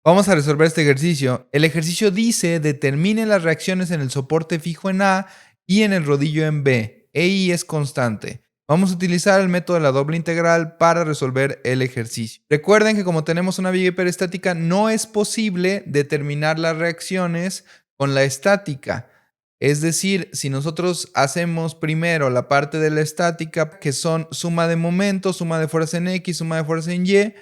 Vamos a resolver este ejercicio. El ejercicio dice, determine las reacciones en el soporte fijo en A y en el rodillo en B. E y es constante. Vamos a utilizar el método de la doble integral para resolver el ejercicio. Recuerden que como tenemos una viga hiperestática, no es posible determinar las reacciones con la estática. Es decir, si nosotros hacemos primero la parte de la estática, que son suma de momentos, suma de fuerza en X, suma de fuerza en Y,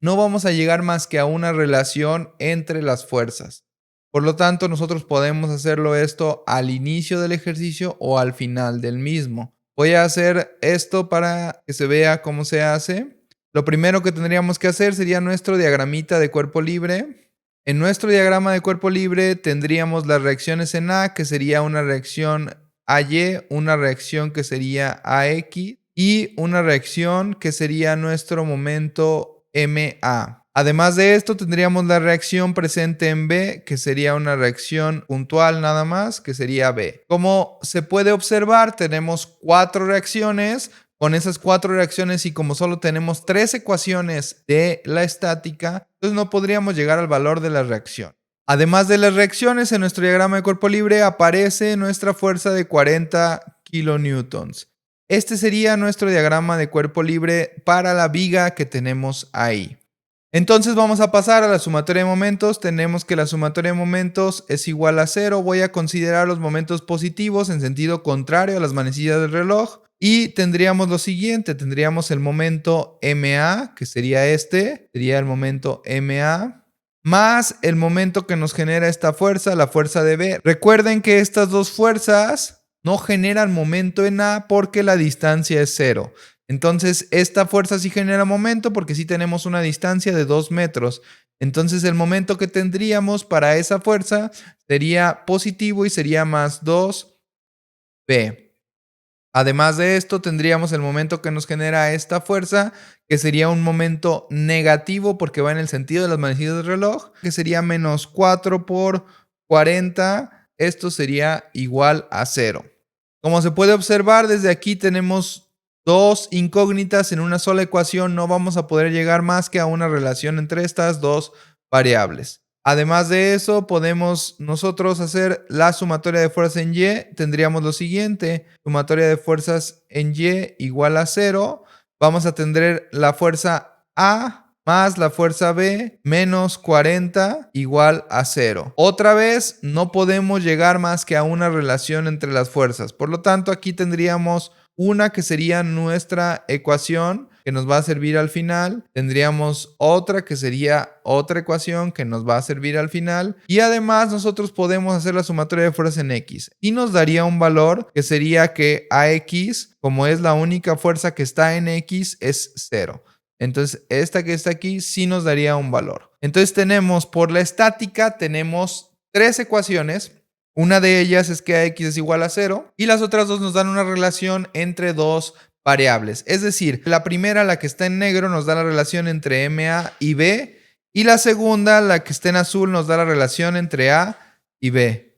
no vamos a llegar más que a una relación entre las fuerzas. Por lo tanto, nosotros podemos hacerlo esto al inicio del ejercicio o al final del mismo. Voy a hacer esto para que se vea cómo se hace. Lo primero que tendríamos que hacer sería nuestro diagramita de cuerpo libre. En nuestro diagrama de cuerpo libre tendríamos las reacciones en A, que sería una reacción AY, una reacción que sería AX y una reacción que sería nuestro momento MA. Además de esto, tendríamos la reacción presente en B, que sería una reacción puntual nada más, que sería B. Como se puede observar, tenemos 4 reacciones. Con esas 4 reacciones y como solo tenemos 3 ecuaciones de la estática, entonces no podríamos llegar al valor de la reacción. Además de las reacciones, en nuestro diagrama de cuerpo libre aparece nuestra fuerza de 40 kilonewtons. Este sería nuestro diagrama de cuerpo libre para la viga que tenemos ahí. Entonces vamos a pasar a la sumatoria de momentos. Tenemos que la sumatoria de momentos es igual a 0. Voy a considerar los momentos positivos en sentido contrario a las manecillas del reloj. Y tendríamos lo siguiente, tendríamos el momento MA, que sería este, sería el momento MA, más el momento que nos genera esta fuerza, la fuerza de B. Recuerden que estas dos fuerzas no generan momento en A porque la distancia es 0. Entonces, esta fuerza sí genera momento porque sí tenemos una distancia de 2 metros. Entonces, el momento que tendríamos para esa fuerza sería positivo y sería más 2B. Además de esto, tendríamos el momento que nos genera esta fuerza, que sería un momento negativo porque va en el sentido de las manecillas del reloj, que sería menos 4 por 40. Esto sería igual a 0. Como se puede observar, desde aquí tenemos dos incógnitas en una sola ecuación. No vamos a poder llegar más que a una relación entre estas dos variables. Además de eso, podemos nosotros hacer la sumatoria de fuerzas en Y. Tendríamos lo siguiente, sumatoria de fuerzas en Y igual a 0. Vamos a tener la fuerza A más la fuerza B menos 40 igual a 0. Otra vez, no podemos llegar más que a una relación entre las fuerzas. Por lo tanto, aquí tendríamos una que sería nuestra ecuación que nos va a servir al final. Tendríamos otra que sería otra ecuación que nos va a servir al final. Y además nosotros podemos hacer la sumatoria de fuerzas en X. Y nos daría un valor que sería que AX, como es la única fuerza que está en X, es 0. Entonces, esta que está aquí sí nos daría un valor. Entonces tenemos, por la estática, tenemos 3 ecuaciones. Una de ellas es que AX es igual a 0 y las otras dos nos dan una relación entre dos variables. Es decir, la primera, la que está en negro, nos da la relación entre MA y B y la segunda, la que está en azul, nos da la relación entre A y B.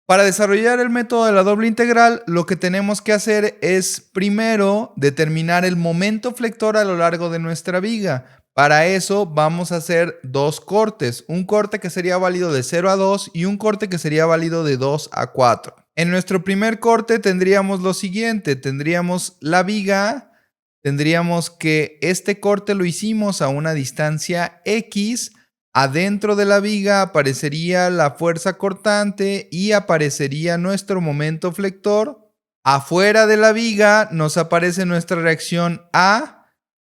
Para desarrollar el método de la doble integral, lo que tenemos que hacer es primero determinar el momento flector a lo largo de nuestra viga. Para eso vamos a hacer dos cortes, un corte que sería válido de 0 a 2 y un corte que sería válido de 2 a 4. En nuestro primer corte tendríamos lo siguiente, tendríamos la viga, tendríamos que este corte lo hicimos a una distancia X. Adentro de la viga aparecería la fuerza cortante y aparecería nuestro momento flector. Afuera de la viga nos aparece nuestra reacción A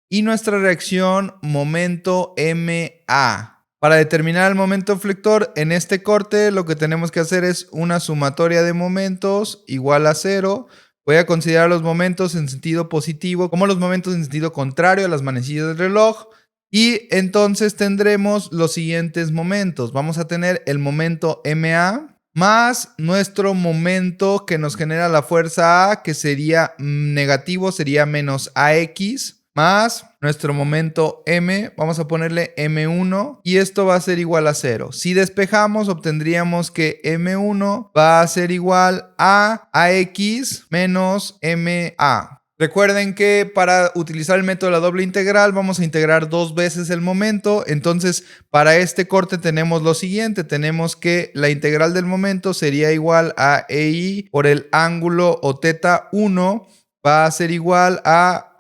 y nuestra reacción momento MA. Para determinar el momento flector en este corte, lo que tenemos que hacer es una sumatoria de momentos igual a 0. Voy a considerar los momentos en sentido positivo como los momentos en sentido contrario a las manecillas del reloj. Y entonces tendremos los siguientes momentos. Vamos a tener el momento MA más nuestro momento que nos genera la fuerza A, que sería negativo, sería menos AX, más nuestro momento M, vamos a ponerle M1 y esto va a ser igual a 0. Si despejamos, obtendríamos que M1 va a ser igual a AX menos MA. Recuerden que para utilizar el método de la doble integral vamos a integrar 2 veces el momento. Entonces, para este corte tenemos lo siguiente. Tenemos que la integral del momento sería igual a EI por el ángulo o teta 1 va a ser igual a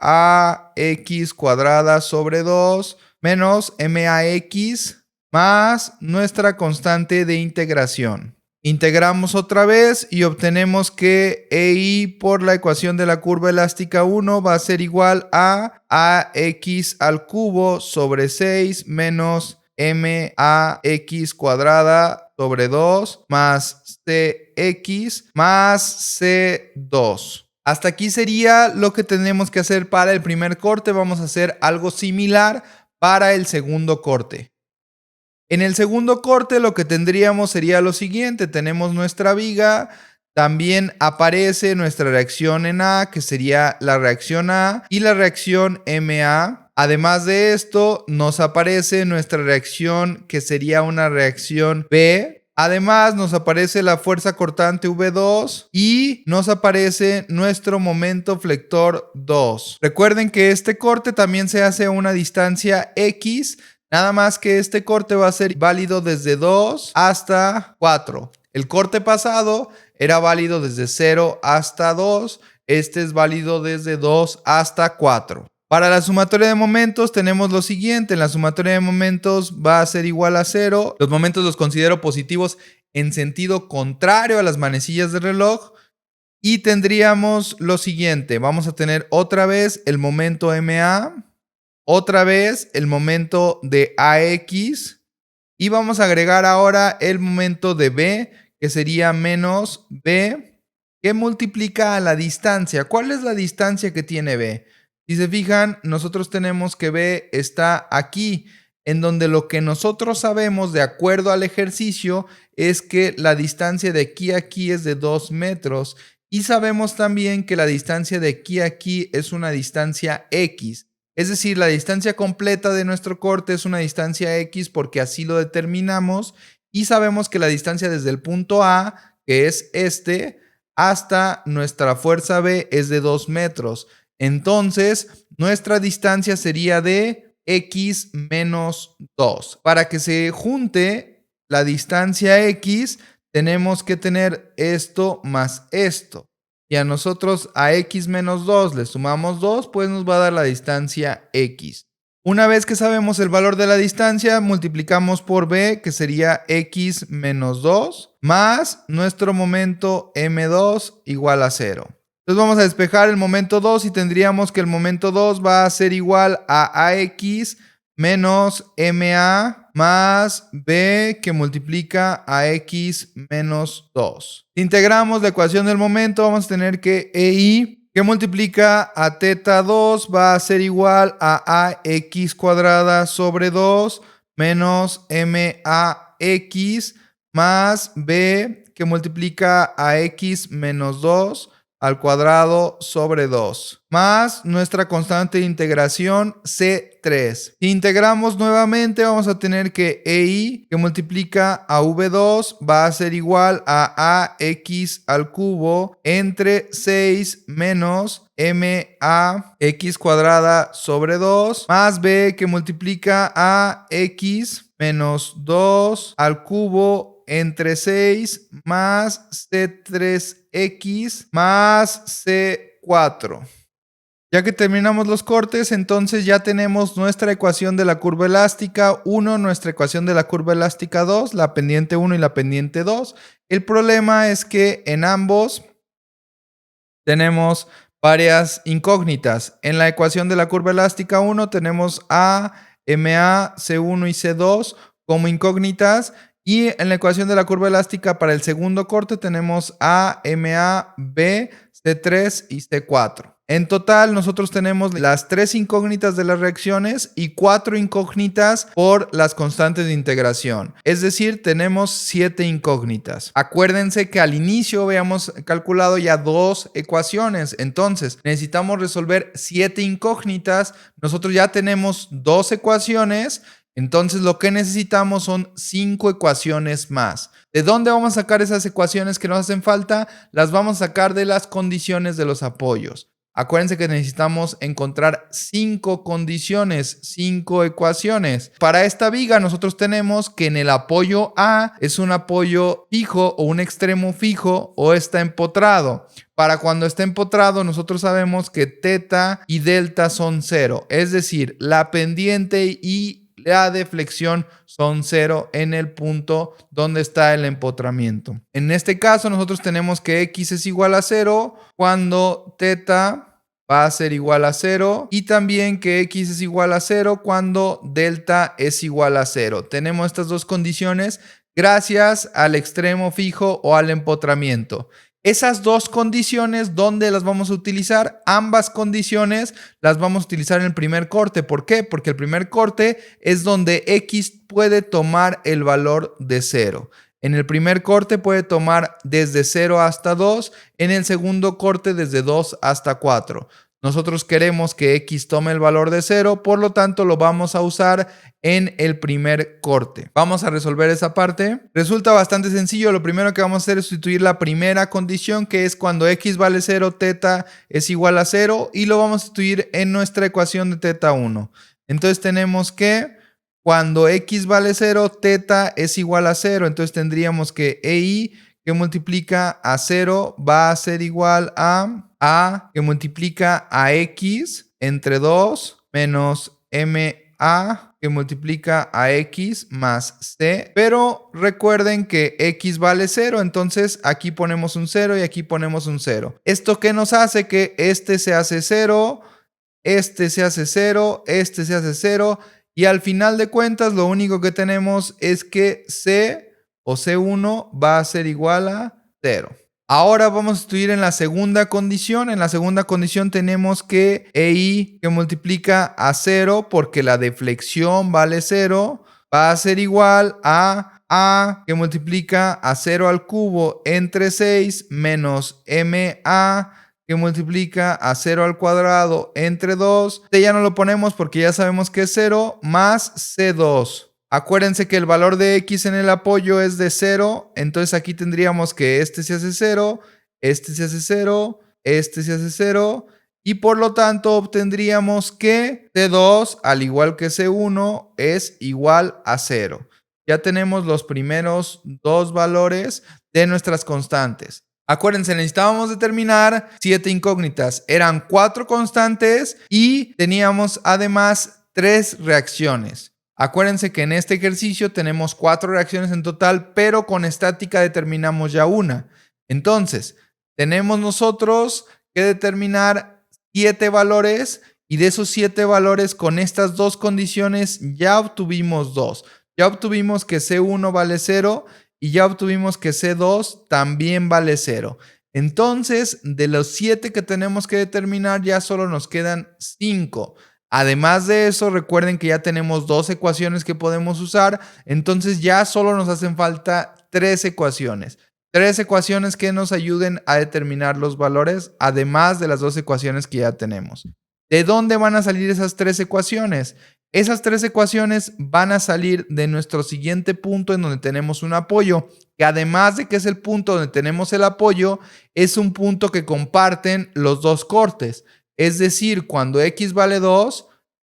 AX cuadrada sobre 2 menos MAX más nuestra constante de integración. Integramos otra vez y obtenemos que EI por la ecuación de la curva elástica 1 va a ser igual a AX al cubo sobre 6 menos MAX cuadrada sobre 2 más CX más C2. Hasta aquí sería lo que tenemos que hacer para el primer corte. Vamos a hacer algo similar para el segundo corte. En el segundo corte lo que tendríamos sería lo siguiente. Tenemos nuestra viga, también aparece nuestra reacción en A, que sería la reacción A, y la reacción MA. Además de esto, nos aparece nuestra reacción, que sería una reacción B. Además, nos aparece la fuerza cortante V2 y nos aparece nuestro momento flector 2. Recuerden que este corte también se hace a una distancia X. Nada más que este corte va a ser válido desde 2 hasta 4. El corte pasado era válido desde 0 hasta 2. Este es válido desde 2 hasta 4. Para la sumatoria de momentos tenemos lo siguiente. En la sumatoria de momentos va a ser igual a 0. Los momentos los considero positivos en sentido contrario a las manecillas del reloj. Y tendríamos lo siguiente. Vamos a tener otra vez el momento MA. Otra vez el momento de AX y vamos a agregar ahora el momento de B, que sería menos B, que multiplica a la distancia. ¿Cuál es la distancia que tiene B? Si se fijan, nosotros tenemos que B está aquí, en donde lo que nosotros sabemos de acuerdo al ejercicio es que la distancia de aquí a aquí es de 2 metros y sabemos también que la distancia de aquí a aquí es una distancia X. Es decir, la distancia completa de nuestro corte es una distancia X porque así lo determinamos y sabemos que la distancia desde el punto A, que es este, hasta nuestra fuerza B es de 2 metros. Entonces, nuestra distancia sería de X menos 2. Para que se junte la distancia X, tenemos que tener esto más esto. Y a nosotros a X menos 2 le sumamos 2, pues nos va a dar la distancia X. Una vez que sabemos el valor de la distancia, multiplicamos por B, que sería X menos 2, más nuestro momento M2 igual a 0. Entonces vamos a despejar el momento 2 y tendríamos que el momento 2 va a ser igual a AX menos MA más B que multiplica a X menos 2. Si integramos la ecuación del momento, vamos a tener que EI que multiplica a teta 2 va a ser igual a AX cuadrada sobre 2 menos MAX más B que multiplica a X menos 2 al cuadrado sobre 2, más nuestra constante de integración C3. Si integramos nuevamente, vamos a tener que EI, que multiplica a V2, va a ser igual a AX al cubo entre 6 menos MAX cuadrada sobre 2, más B, que multiplica a X menos 2 al cubo entre 6 más C3X más C4. Ya que terminamos los cortes, entonces ya tenemos nuestra ecuación de la curva elástica 1, nuestra ecuación de la curva elástica 2, la pendiente 1 y la pendiente 2. El problema es que en ambos tenemos varias incógnitas. En la ecuación de la curva elástica 1 tenemos A, MA, C1 y C2 como incógnitas. Y en la ecuación de la curva elástica para el segundo corte tenemos A, MA, B, C3 y C4. En total nosotros tenemos las 3 incógnitas de las reacciones y 4 incógnitas por las constantes de integración. Es decir, tenemos 7 incógnitas. Acuérdense que al inicio habíamos calculado ya 2 ecuaciones. Entonces necesitamos resolver 7 incógnitas. Nosotros ya tenemos 2 ecuaciones. Entonces lo que necesitamos son 5 ecuaciones más. ¿De dónde vamos a sacar esas ecuaciones que nos hacen falta? Las vamos a sacar de las condiciones de los apoyos. Acuérdense que necesitamos encontrar 5 condiciones, 5 ecuaciones. Para esta viga nosotros tenemos que en el apoyo A es un apoyo fijo o un extremo fijo o está empotrado. Para cuando está empotrado nosotros sabemos que teta y delta son 0. Es decir, la pendiente y la deflexión son 0 en el punto donde está el empotramiento. En este caso nosotros tenemos que x es igual a 0 cuando teta va a ser igual a 0 y también que x es igual a 0 cuando delta es igual a 0. Tenemos estas dos condiciones gracias al extremo fijo o al empotramiento. Esas dos condiciones, ¿dónde las vamos a utilizar? Ambas condiciones las vamos a utilizar en el primer corte. ¿Por qué? Porque el primer corte es donde x puede tomar el valor de 0. En el primer corte puede tomar desde 0 hasta 2, en el segundo corte desde 2 hasta 4. Nosotros queremos que x tome el valor de 0, por lo tanto lo vamos a usar en el primer corte. Vamos a resolver esa parte. Resulta bastante sencillo. Lo primero que vamos a hacer es sustituir la primera condición, que es cuando x vale 0, teta es igual a 0, y lo vamos a sustituir en nuestra ecuación de teta 1. Entonces tenemos que cuando x vale 0, teta es igual a 0. Entonces tendríamos que EI que multiplica a 0 va a ser igual a que multiplica a x entre 2 menos MA que multiplica a x más c. Pero recuerden que x vale 0, entonces aquí ponemos un 0 y aquí ponemos un 0. ¿Esto qué nos hace? Que este se hace 0, este se hace 0, este se hace 0. Y al final de cuentas lo único que tenemos es que c o C1 va a ser igual a 0. Ahora vamos a estudiar en la segunda condición. En la segunda condición tenemos que EI que multiplica a 0 porque la deflexión vale 0 va a ser igual a que multiplica a 0 al cubo entre 6 menos MA que multiplica a 0 al cuadrado entre 2. Este ya no lo ponemos porque ya sabemos que es 0 más C2. Acuérdense que el valor de x en el apoyo es de 0, entonces aquí tendríamos que este se hace 0, este se hace 0, este se hace 0, y por lo tanto obtendríamos que C2, al igual que C1, es igual a 0. Ya tenemos los primeros dos valores de nuestras constantes. Acuérdense, necesitábamos determinar 7 incógnitas. Eran 4 constantes y teníamos además 3 reacciones. Acuérdense que en este ejercicio tenemos 4 reacciones en total, pero con estática determinamos ya una. Entonces, tenemos nosotros que determinar 7 valores y de esos 7 valores con estas dos condiciones ya obtuvimos 2. Ya obtuvimos que C1 vale 0 y ya obtuvimos que C2 también vale 0. Entonces, de los 7 que tenemos que determinar ya solo nos quedan 5. Además de eso, recuerden que ya tenemos 2 ecuaciones que podemos usar, entonces ya solo nos hacen falta 3 ecuaciones. 3 ecuaciones que nos ayuden a determinar los valores, además de las 2 ecuaciones que ya tenemos. ¿De dónde van a salir esas 3 ecuaciones? Esas 3 ecuaciones van a salir de nuestro siguiente punto en donde tenemos un apoyo, que además de que es el punto donde tenemos el apoyo, es un punto que comparten los dos cortes. Es decir, cuando x vale 2,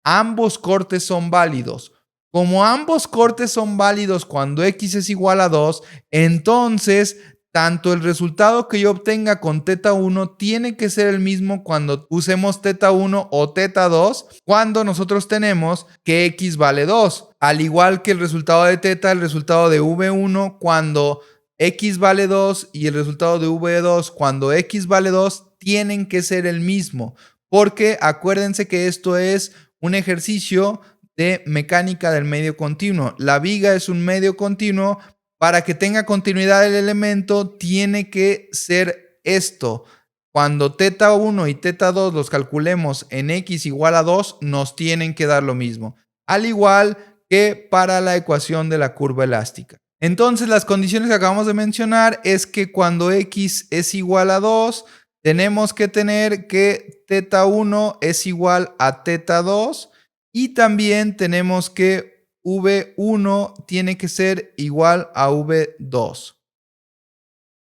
ambos cortes son válidos. Como ambos cortes son válidos cuando x es igual a 2, entonces tanto el resultado que yo obtenga con teta 1 tiene que ser el mismo cuando usemos teta 1 o teta 2 cuando nosotros tenemos que x vale 2. Al igual que el resultado de teta, el resultado de v1 cuando x vale 2 y el resultado de v2 cuando x vale 2 tienen que ser el mismo. Porque acuérdense que esto es un ejercicio de mecánica del medio continuo. La viga es un medio continuo. Para que tenga continuidad el elemento, tiene que ser esto. Cuando teta 1 y teta 2 los calculemos en x igual a 2, nos tienen que dar lo mismo. Al igual que para la ecuación de la curva elástica. Entonces, las condiciones que acabamos de mencionar es que cuando x es igual a 2, tenemos que tener que teta 1 es igual a teta 2 y también tenemos que v1 tiene que ser igual a v2.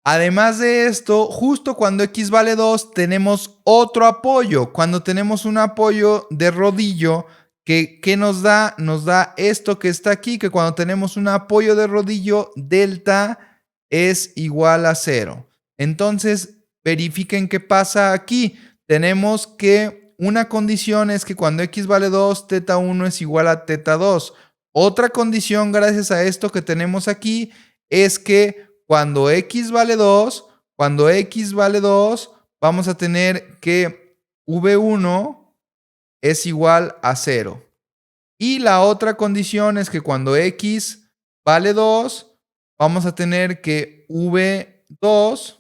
Además de esto, justo cuando x vale 2, tenemos otro apoyo. Cuando tenemos un apoyo de rodillo, ¿qué nos da? Nos da esto que está aquí, que cuando tenemos un apoyo de rodillo, delta es igual a 0. Entonces, verifiquen qué pasa aquí. Tenemos que una condición es que cuando x vale 2, teta 1 es igual a teta 2. Otra condición, gracias a esto que tenemos aquí, es que cuando x vale 2, vamos a tener que v1 es igual a 0. Y la otra condición es que cuando x vale 2, vamos a tener que v2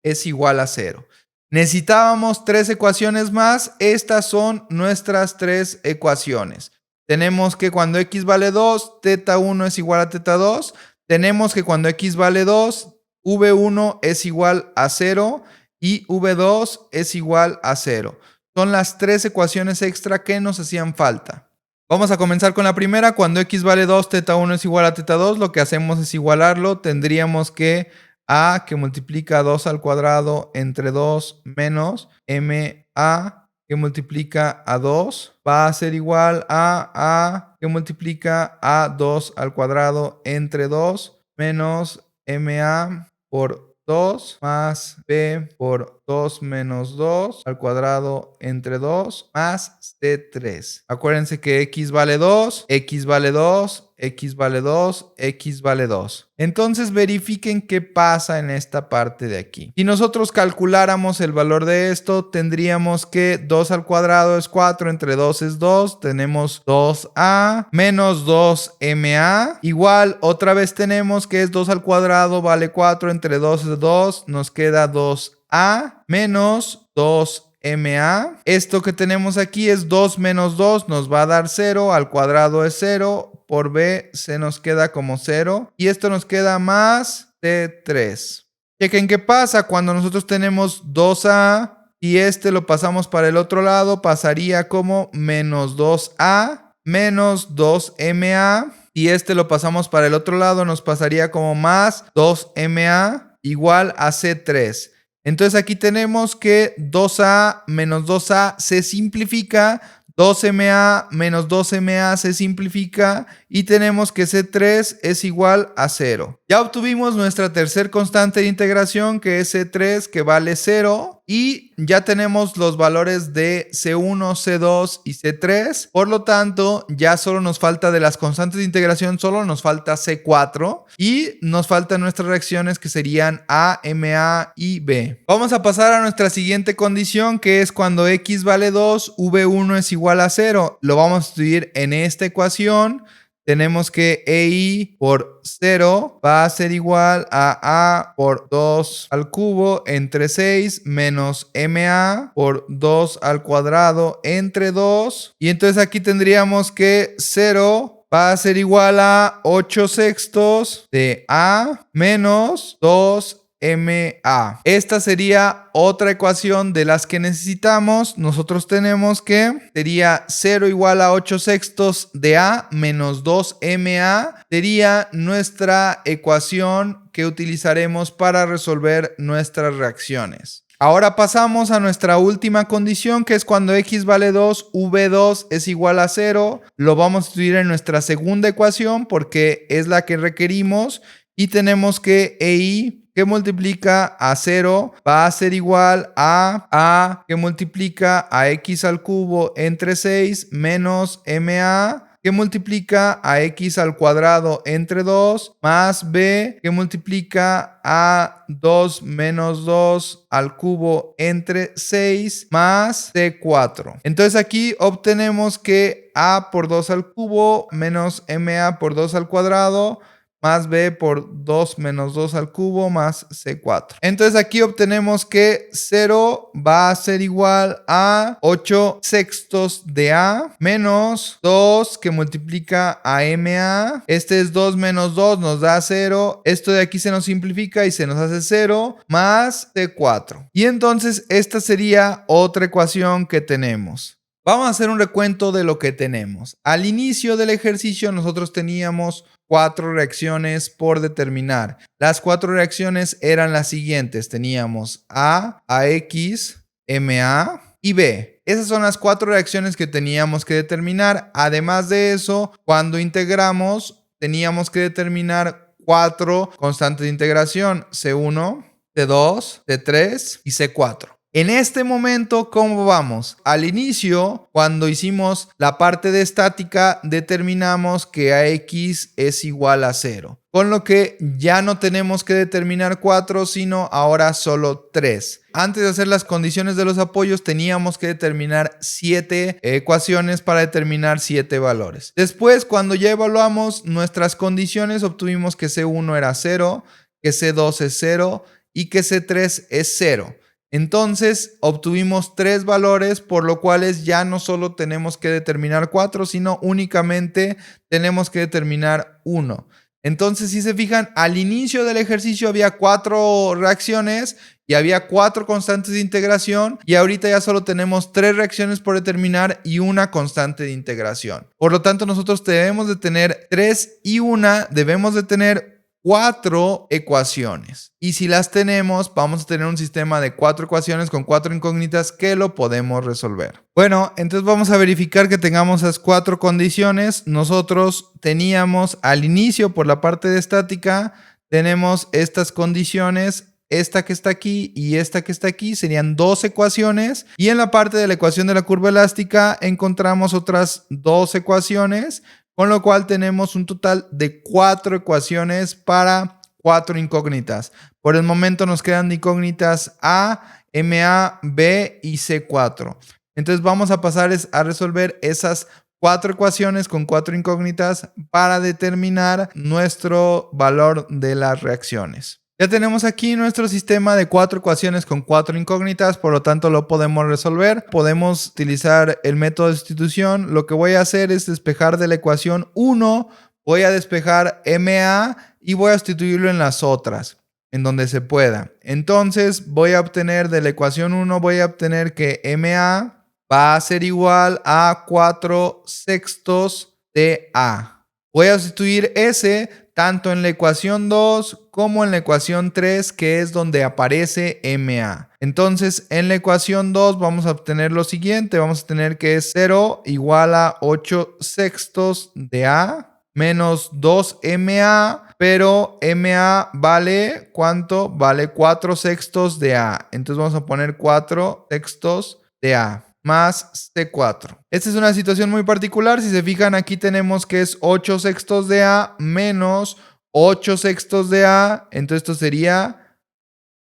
es igual a 0. Necesitábamos 3 ecuaciones más. Estas son nuestras 3 ecuaciones. Tenemos que cuando x vale 2, teta 1 es igual a teta 2. Tenemos que cuando x vale 2, v1 es igual a 0 y v2 es igual a 0. Son las 3 ecuaciones extra que nos hacían falta. Vamos a comenzar con la primera. Cuando x vale 2, teta 1 es igual a teta 2. Lo que hacemos es igualarlo. Tendríamos que a que multiplica 2 al cuadrado entre 2 menos ma que multiplica a 2 va a ser igual a que multiplica a 2 al cuadrado entre 2 menos ma por 2 más b por 2 menos 2 al cuadrado entre 2 más c3. Acuérdense que x vale 2, x vale 2, x vale 2, x vale 2. Entonces verifiquen qué pasa en esta parte de aquí. Si nosotros calculáramos el valor de esto, tendríamos que 2 al cuadrado es 4, entre 2 es 2, tenemos 2a menos 2ma, igual otra vez tenemos que es 2 al cuadrado vale 4, entre 2 es 2, nos queda 2a menos 2ma. Esto que tenemos aquí es 2 menos 2, nos va a dar 0, al cuadrado es 0, por b se nos queda como 0 y esto nos queda más c3. Chequen qué pasa cuando nosotros tenemos 2a y este lo pasamos para el otro lado, pasaría como menos 2a menos 2ma y este lo pasamos para el otro lado, nos pasaría como más 2ma igual a c3. Entonces aquí tenemos que 2a menos 2a se simplifica, 2ma menos 2ma se simplifica y tenemos que C3 es igual a 0. Ya obtuvimos nuestra tercer constante de integración que es C3 que vale 0 y ya tenemos los valores de C1, C2 y C3. Por lo tanto, ya solo nos falta de las constantes de integración, solo nos falta C4 y nos faltan nuestras reacciones que serían A, MA y B. Vamos a pasar a nuestra siguiente condición que es cuando X vale 2, V1 es igual a 0. Lo vamos a estudiar en esta ecuación. Tenemos que EI por 0 va a ser igual a por 2 al cubo entre 6 menos MA por 2 al cuadrado entre 2. Y entonces aquí tendríamos que 0 va a ser igual a 8 sextos de A menos 2 MA. Esta sería otra ecuación de las que necesitamos. Nosotros tenemos que sería 0 igual a 8 sextos de A menos 2 MA. Sería nuestra ecuación que utilizaremos para resolver nuestras reacciones. Ahora pasamos a nuestra última condición, que es cuando x vale 2, v2 es igual a 0. Lo vamos a estudiar en nuestra segunda ecuación porque es la que requerimos. Y tenemos que EI que multiplica a 0 va a ser igual a que multiplica a x al cubo entre 6 menos MA que multiplica a x al cuadrado entre 2 más b que multiplica a 2 menos 2 al cubo entre 6 más c4. Entonces aquí obtenemos que a por 2 al cubo menos ma por 2 al cuadrado más b por 2 menos 2 al cubo más c4. Entonces aquí obtenemos que 0 va a ser igual a 8 sextos de a menos 2 que multiplica a ma. Este es 2 menos 2 nos da 0. Esto de aquí se nos simplifica y se nos hace 0 más c4. Y entonces esta sería otra ecuación que tenemos. Vamos a hacer un recuento de lo que tenemos. Al inicio del ejercicio nosotros teníamos 4 reacciones por determinar. Las 4 reacciones eran las siguientes. Teníamos A, AX, MA y B. Esas son las 4 reacciones que teníamos que determinar. Además de eso, cuando integramos, teníamos que determinar 4 constantes de integración. C1, C2, C3 y C4. En este momento, ¿cómo vamos? Al inicio, cuando hicimos la parte de estática, determinamos que AX es igual a 0. Con lo que ya no tenemos que determinar 4, sino ahora solo 3. Antes de hacer las condiciones de los apoyos, teníamos que determinar 7 ecuaciones para determinar 7 valores. Después, cuando ya evaluamos nuestras condiciones, obtuvimos que C1 era 0, que C2 es 0 y que C3 es 0. Entonces obtuvimos 3 valores, por lo cual ya no solo tenemos que determinar 4, sino únicamente tenemos que determinar 1. Entonces, si se fijan, al inicio del ejercicio había 4 reacciones y había 4 constantes de integración, y ahorita ya solo tenemos 3 reacciones por determinar y una constante de integración. Por lo tanto, nosotros debemos de tener 3 y una, debemos de tener 4 ecuaciones. Y si las tenemos, vamos a tener un sistema de 4 ecuaciones con 4 incógnitas que lo podemos resolver. Bueno, entonces vamos a verificar que tengamos esas 4 condiciones. Nosotros teníamos al inicio, por la parte de estática, tenemos estas condiciones. Esta que está aquí y esta que está aquí serían 2 ecuaciones. Y en la parte de la ecuación de la curva elástica encontramos otras 2 ecuaciones. Con lo cual tenemos un total de 4 ecuaciones para 4 incógnitas. Por el momento nos quedan de incógnitas A, MA, B y C4. Entonces vamos a pasar a resolver esas 4 ecuaciones con 4 incógnitas para determinar nuestro valor de las reacciones. Ya tenemos aquí nuestro sistema de 4 ecuaciones con 4 incógnitas, por lo tanto lo podemos resolver. Podemos utilizar el método de sustitución. Lo que voy a hacer es despejar de la ecuación 1, voy a despejar MA y voy a sustituirlo en las otras, en donde se pueda. Entonces voy a obtener de la ecuación 1, voy a obtener que MA va a ser igual a 4 sextos de A. Voy a sustituir S tanto en la ecuación 2 como en la ecuación 3, que es donde aparece MA. Entonces, en la ecuación 2 vamos a obtener lo siguiente. Vamos a tener que es 0 igual a 8 sextos de A menos 2MA, pero MA vale, ¿cuánto? Vale 4 sextos de A. Entonces vamos a poner 4 sextos de A. Más C4. Esta es una situación muy particular. Si se fijan, aquí tenemos que es 8 sextos de A menos 8 sextos de A. Entonces esto sería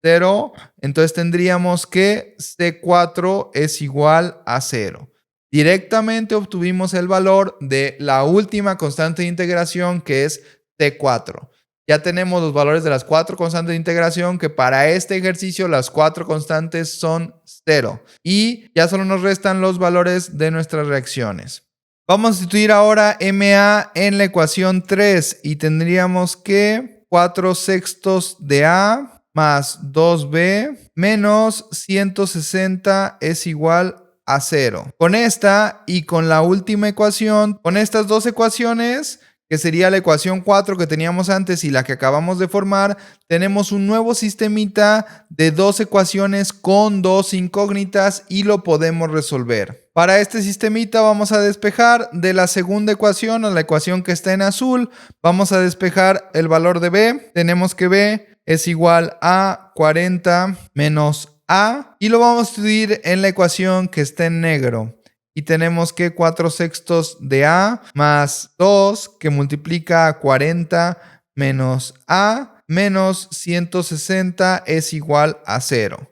0. Entonces tendríamos que C4 es igual a 0. Directamente obtuvimos el valor de la última constante de integración, que es C4. Ya tenemos los valores de las 4 constantes de integración, que para este ejercicio las 4 constantes son 0. Y ya solo nos restan los valores de nuestras reacciones. Vamos a sustituir ahora MA en la ecuación 3 y tendríamos que 4 sextos de A más 2B menos 160 es igual a 0. Con esta y con la última ecuación, con estas dos ecuaciones, que sería la ecuación 4 que teníamos antes y la que acabamos de formar, tenemos un nuevo sistemita de 2 ecuaciones con 2 incógnitas y lo podemos resolver. Para este sistemita vamos a despejar de la segunda ecuación a la ecuación que está en azul. Vamos a despejar el valor de B. Tenemos que B es igual a 40 menos A y lo vamos a sustituir en la ecuación que está en negro. Y tenemos que 4 sextos de A más 2 que multiplica a 40 menos A menos 160 es igual a 0.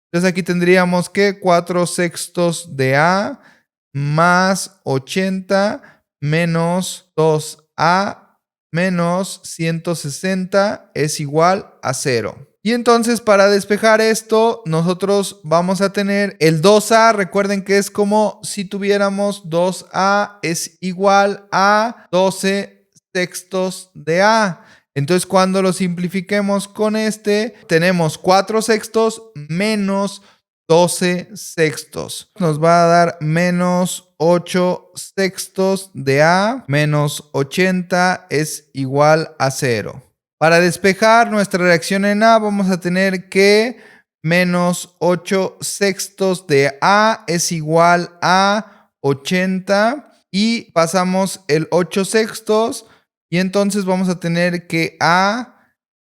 Entonces aquí tendríamos que 4 sextos de A más 80 menos 2A menos 160 es igual a 0. Y entonces para despejar esto, nosotros vamos a tener el 2A. Recuerden que es como si tuviéramos 2A es igual a 12 sextos de A. Entonces cuando lo simplifiquemos con este, tenemos 4 sextos menos 12 sextos. Nos va a dar menos 8 sextos de A menos 80 es igual a 0. Para despejar nuestra reacción en A vamos a tener que menos 8 sextos de A es igual a 80 y pasamos el 8 sextos y entonces vamos a tener que A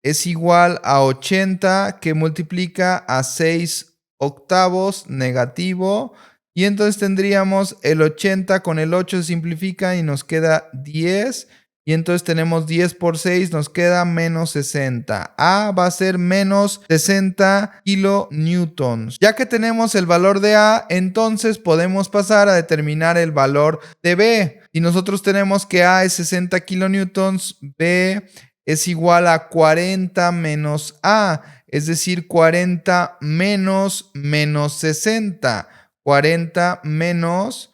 es igual a 80 que multiplica a 6 octavos negativo y entonces tendríamos el 80 con el 8 se simplifica y nos queda 10 y entonces tenemos 10 por 6 nos queda menos 60. A va a ser menos 60 kilonewtons. Ya que tenemos el valor de A, entonces podemos pasar a determinar el valor de B. Si nosotros tenemos que A es 60 kilonewtons, B es igual a 40 menos A, es decir, 40 menos 60. 40 menos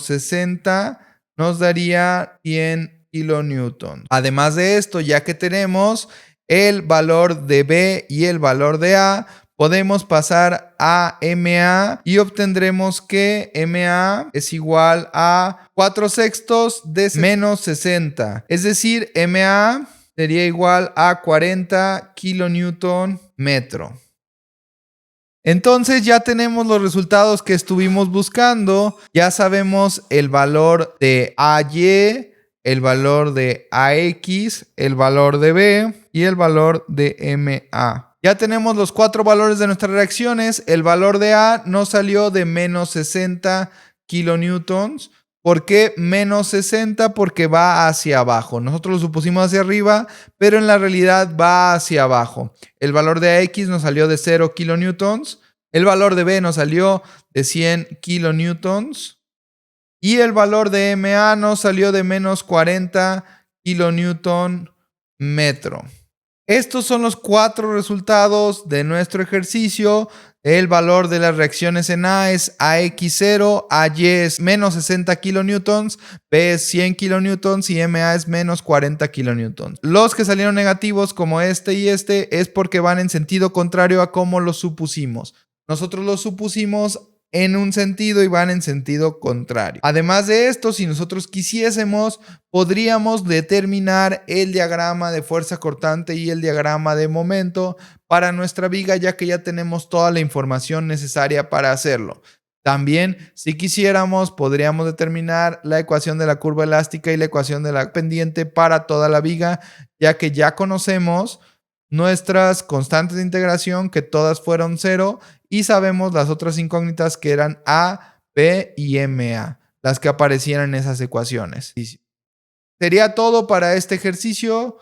60 nos daría 100 kilonewtons. Además de esto, ya que tenemos el valor de B y el valor de A, podemos pasar a MA y obtendremos que MA es igual a 4 sextos de menos 60. Es decir, MA sería igual a 40 kilonewton metro. Entonces ya tenemos los resultados que estuvimos buscando. Ya sabemos el valor de AY, el valor de AX, el valor de B y el valor de MA. Ya tenemos los 4 valores de nuestras reacciones. El valor de A nos salió de menos 60 kilonewtons. ¿Por qué menos 60? Porque va hacia abajo. Nosotros lo supusimos hacia arriba, pero en la realidad va hacia abajo. El valor de AX nos salió de 0 kilonewtons. El valor de B nos salió de 100 kilonewtons. Y el valor de MA nos salió de menos 40 kilonewton metro. Estos son los 4 resultados de nuestro ejercicio. El valor de las reacciones en A es AX0, AY es menos 60 kilonewtons, B es 100 kilonewtons y MA es menos 40 kilonewtons. Los que salieron negativos como este y este es porque van en sentido contrario a como lo supusimos. Nosotros lo supusimos en un sentido y van en sentido contrario. Además de esto, si nosotros quisiésemos, podríamos determinar el diagrama de fuerza cortante y el diagrama de momento para nuestra viga, ya que ya tenemos toda la información necesaria para hacerlo. También, si quisiéramos, podríamos determinar la ecuación de la curva elástica y la ecuación de la pendiente para toda la viga, ya que ya conocemos nuestras constantes de integración, que todas fueron 0, y sabemos las otras incógnitas que eran A, B y MA, las que aparecían en esas ecuaciones. Sería todo para este ejercicio.